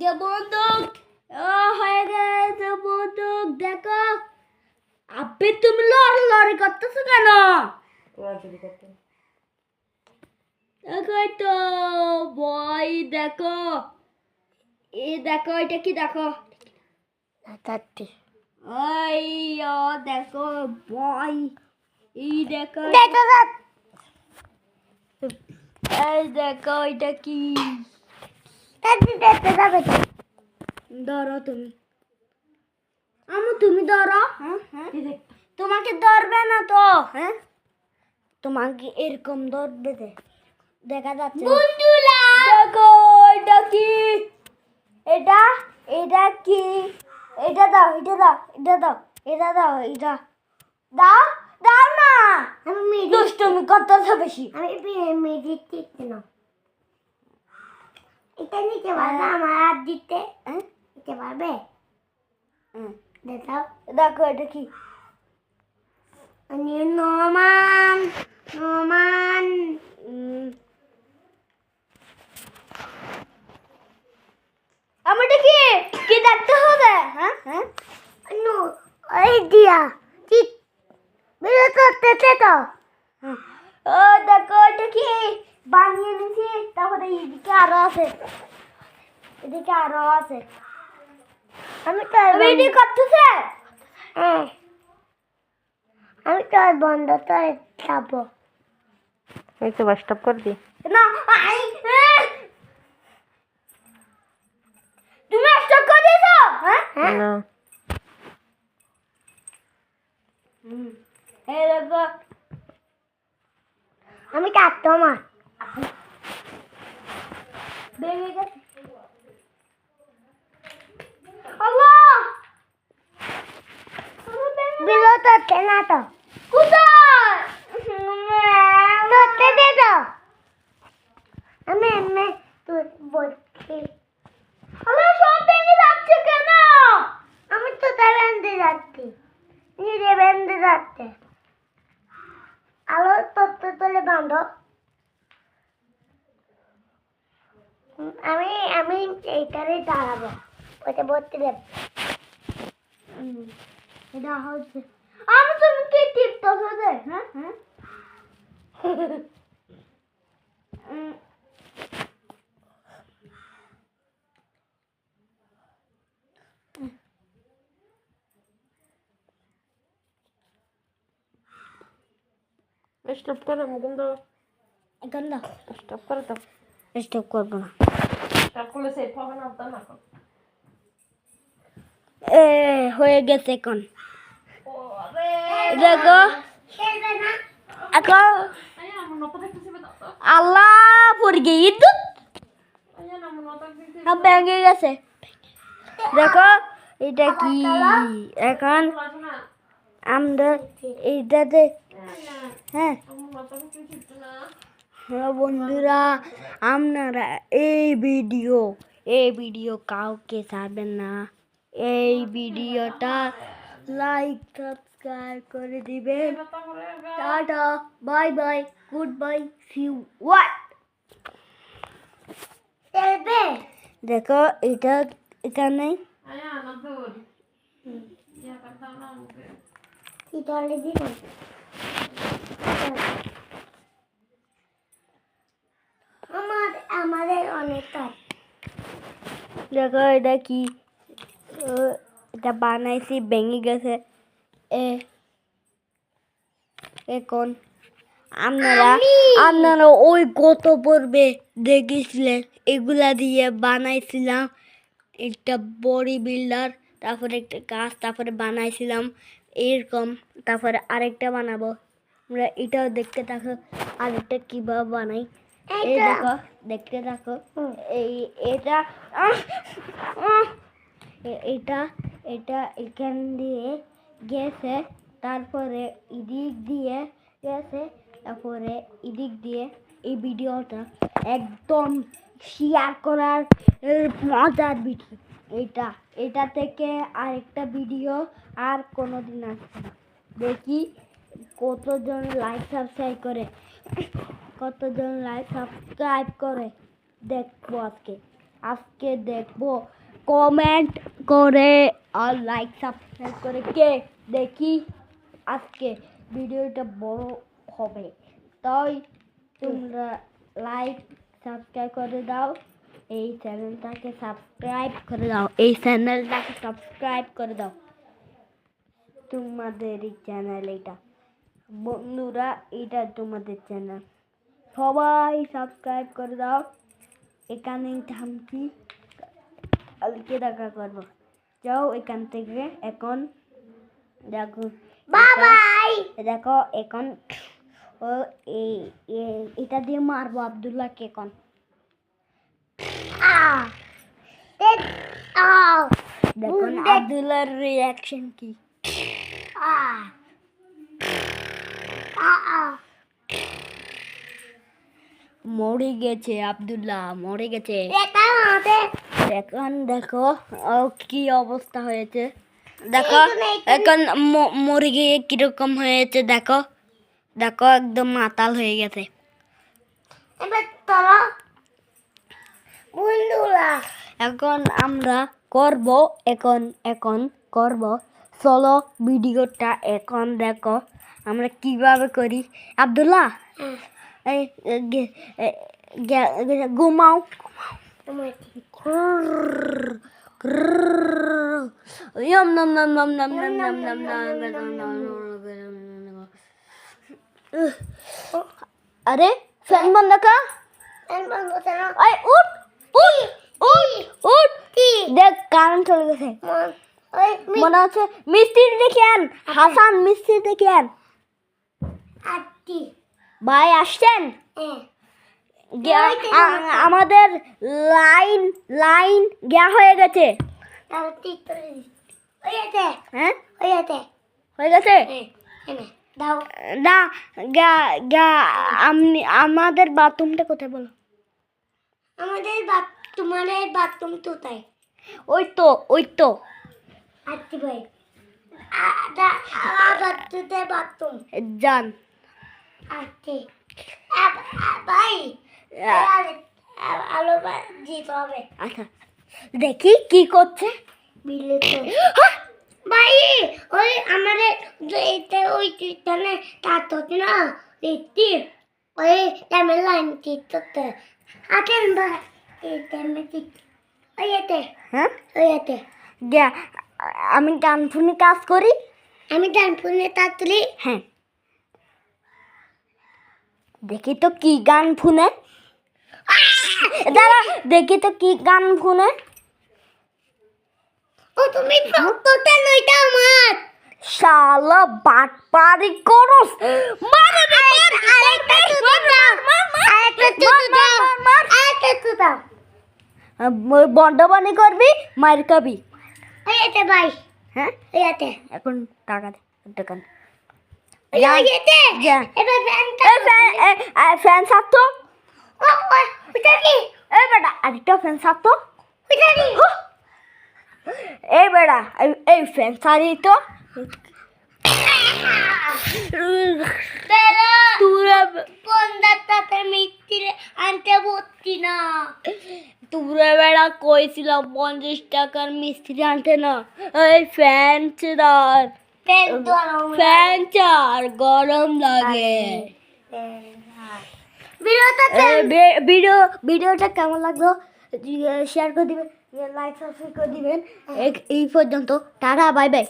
যে বন্দুক হয়ে গেছে বন্দুক দেখো আপনি তুমি লড়ালড়ি করতেছো কেন? দেখো তো বই দেখো দেখো এটা কি দেখো ওই দেখো বই এই দেখো এই দেখো এটা কি ধরো তুমি তুমি ধরো তোমাকে ধরবে না তো তোমাকে এরকম ধরবে দেখা যাচ্ছে দেখো এটা কি এটা এটা কি এটা দাও এটা দাও এটা দাও এটা দাও এটা দাও দাও না আমি দুষ্টুমি করতেছ বেশি আমি দিতে না এটা নিতে পারবে আমার হাত দিতে নিতে পারবে দেখাও দেখো এটা কি নোমান নোমান আমারটা কি কি দেখতে হবে ওই দিয়া ঠিক বেরোতে তো ও দেখো এটা কি বানিয়ে নিছি তারপরে এদিকে আরো আছে এদিকে আরো আছে আমি তো ভিডিও করতেছে আমি তো বন্ধ করে যাবো এই তো বাস স্টপ করে দি না তুমি স্টপ করে দিয়েছো না এই দেখো আমি কাটতো মা ভেঙে গেছে আল্লাহ বিরোধ না তো কোথায় ধরতে দে তো আমি তুই বলছি আল্লাহ সব ভেঙে যাচ্ছে কেন আমি তো বেঁধে যাচ্ছি নিজে বেঁধে যাচ্ছে আলো তত্ত্ব তুলে বাঁধো আমি এইটারে দাঁড়াবো ওটা ভর্তি দেব এটা হচ্ছে আমি তুমি কি টিপতেছো রে স্টপ করে মুকুন দাও এখন দাও স্টপ করে দাও স্টপ করবো না স্টপ করলে সেট হবে না তা না হয়ে গেছে এখন দেখো এখন আল্লাহ পড়ে গিয়ে ইদ্যুৎ সব ভেঙে গেছে দেখো এটা কি এখন আমরা এইটাতে হ্যাঁ বন্ধুরা আপনারা এই ভিডিও কাউকে ছাড়বেন না এই ভিডিওটা লাইক সাবস্ক্রাইব করে দিবেন tata bye bye goodbye see you what দেখো এটা এখানে আমাদের অনেক কাজ দেখো এটা কি এটা বানাইছি ভেঙে গেছে এখন আপনারা ওই গত পর্বে দেখেছিলেন এগুলা দিয়ে বানাইছিলাম একটা বডি বিল্ডার তারপরে একটা গাছ তারপরে বানাইছিলাম এরকম তারপরে আরেকটা বানাবো আমরা এটাও দেখতে থাকো আরেকটা কিভাবে বানাই এই দেখো দেখতে থাকো এই এটা এটা এটা এখান দিয়ে গেছে তারপরে এদিক দিয়ে গেছে তারপরে এদিক দিয়ে এই ভিডিওটা একদম শেয়ার করার মজার ভিডিও এটা থেকে আরেকটা ভিডিও আর কোনোদিন আসবে না দেখি কতজন লাইক সাবস্ক্রাইব করে দেখবো আজকে আজকে দেখবো কমেন্ট করে আর লাইক সাবস্ক্রাইব করে কে দেখি আজকে ভিডিওটা বড় হবে, তাই তোমরা লাইক সাবস্ক্রাইব করে দাও, এই চ্যানেলটাকে সাবস্ক্রাইব করে দাও, এই চ্যানেলটাকে সাবস্ক্রাইব করে দাও। তোমাদেরই চ্যানেল এটা বন্ধুরা, এটা তোমাদের চ্যানেল, সবাই সাবস্ক্রাইব করে দাও। এখানেই থামছি, কালকে দেখা করবো। যাও এখান থেকে এখন, দেখো বাবাই, দেখো এখন ও এটা দিয়ে মারবো আব্দুল্লাহকে এখন। দেখুন আব্দুল্লাহর রিয়াকশন কি। মরে গেছে আব্দুল্লাহ, মরে গেছে। এখন দেখো কি অবস্থা হয়েছে, দেখো এখন মরে গিয়ে কিরকম হয়েছে, দেখো দেখো একদম মাতাল হয়ে গেছে। এখন আমরা করব, এখন করব, চলো ভিডিওটা এখন দেখো আমরা কিভাবে করি। আব্দুল্লাহ এই ঘুমাও, আরে ফ্যান বন্ধ কর, উঠ উঠ উঠ উঠ, দেখ কারেন্ট চলে গেছে। মনে হচ্ছে মিস্ত্রি দেখে আন, হাসান মিস্ত্রি দেখে আন। ভাই আসছেন? আমাদের লাইন লাইন গিয়া হয়ে গেছে। হ্যাঁ হয়ে গেছে না, আমাদের বাথরুমটা কোথায় বলো? আমাদের তোমাদের বাথরুম কোথায়? ওই তো ওই তো। আচ্ছা ভাই, বাথরুম যান। আচ্ছা ভাই, আলো দিতে হবে। আচ্ছা দেখি কি করছে। ভাই ওই আমাদের ওই মানে তার তো না দেখছি, ওই টাইমের লাইন ঠিক করতে আছেন ভাই, এই টাইমে ঠিক ওই এতে। হ্যাঁ ওই এতে আমি গান শুনে কাজ করি, আমি গান শুনে তাড়াতাড়ি। হ্যাঁ দেখি তো কি গান শুনে, দাঁড়া দেখি তো কি গান শুনে। ও তুমি প্রত্যেকটা নয়টা আমার শালা বাটপারি করস, মার আরেকটা তো দাও, আরেকটা তো দাও, আরেকটা তো দাও। বন্ডবানি করবি, মার খাবি। ওই এতে ভাই, হ্যাঁ ওই এতে এখন টাকা দে, দোকান ওই এতে যা। এবার ফ্যানটা ফ্যান সারতো, ও ওইটা কি? এই বেটা আরেকটা ফ্যান সারতো, ওইটা কি? এই বেটা এই ফ্যান সারি তো। তোরা পন্দাতে মিষ্টি আনতে বলছি না। তোরা বেড়া কইছিলাম 50 টাকার মিস্ত্রি আনতে না, এই ফ্যান চার, ফ্যান গরম ফ্যান চার গরম লাগে। ভিডিওটা কেমন লাগলো শেয়ার করে দিবেন, লাইক সাবস্ক্রাইব করে দিবেন। এই পর্যন্ত, টাটা বাই বাই।